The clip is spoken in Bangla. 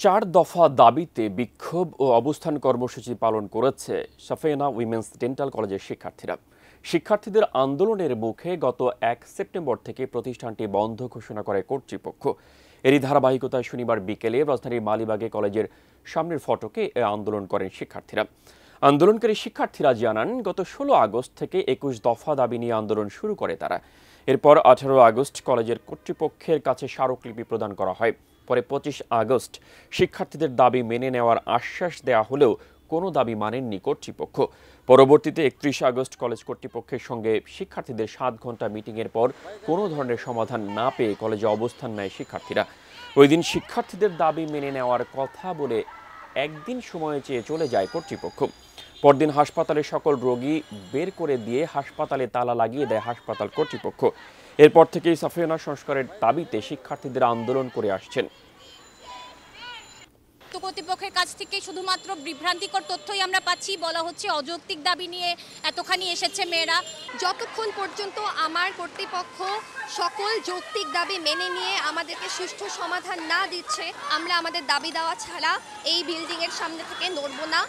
চার দফা দাবিতে বিক্ষোভ ও অবস্থান কর্মসূচি পালন করেছে সাফিনা উইমেন্স ডেন্টাল কলেজের শিক্ষার্থীরা। শিক্ষার্থীদের আন্দোলনের মুখে গত ১ সেপ্টেম্বর থেকে প্রতিষ্ঠানটি বন্ধ ঘোষণা করে কর্তৃপক্ষ। এরই ধারাবাহিকতায় শনিবার বিকেলে রাজধানীর মালিবাগে কলেজের সামনের ফটকে এ আন্দোলন করেন শিক্ষার্থীরা। আন্দোলনকারী শিক্ষার্থীরা জানান, গত ১৬ আগস্ট থেকে ২১ দফা দাবি নিয়ে আন্দোলন শুরু করে তারা। এরপর ১৮ আগস্ট কলেজের কর্তৃপক্ষের কাছে স্মারকলিপি প্রদান করা হয়। পরে ২৫ আগস্ট শিক্ষার্থীদের দাবি মেনে নেওয়ার আশ্বাস দেওয়া হলেও কোনো দাবি মানেননি কর্তৃপক্ষ। পরবর্তীতে ৩১ আগস্ট কলেজ কর্তৃপক্ষের সঙ্গে শিক্ষার্থীদের ৭ ঘন্টা মিটিংয়ের পর কোনো ধরনের সমাধান না পেয়ে কলেজে অবস্থান নেয় শিক্ষার্থীরা। ওই দিন শিক্ষার্থীদের দাবি মেনে নেওয়ার কথা বলে একদিন সময় চেয়ে চলে যায় কর্তৃপক্ষ। পরদিন হাসপাতালের সকল রোগী বের করে দিয়ে হাসপাতালে তালা লাগিয়ে দেয় হাসপাতাল কর্তৃপক্ষ। এরপর থেকেই সাফিনা সংস্কারের দাবিতে শিক্ষার্থীদের আন্দোলন করে আসছেন। কর্তৃপক্ষের কাছ থেকে শুধুমাত্র বিভ্রান্তিকর তথ্যই আমরা পাচ্ছি। বলা হচ্ছে অযৌক্তিক দাবি নিয়ে এতখানি এসেছে মেয়েরা। যতক্ষণ পর্যন্ত আমার কর্তৃপক্ষ সকল যৌক্তিক দাবি মেনে নিয়ে আমাদেরকে সুষ্ঠু সমাধান না দিচ্ছে, আমরা আমাদের দাবি দেওয়া ছাড়া এই বিল্ডিংয়ের সামনে থেকে নড়ব না।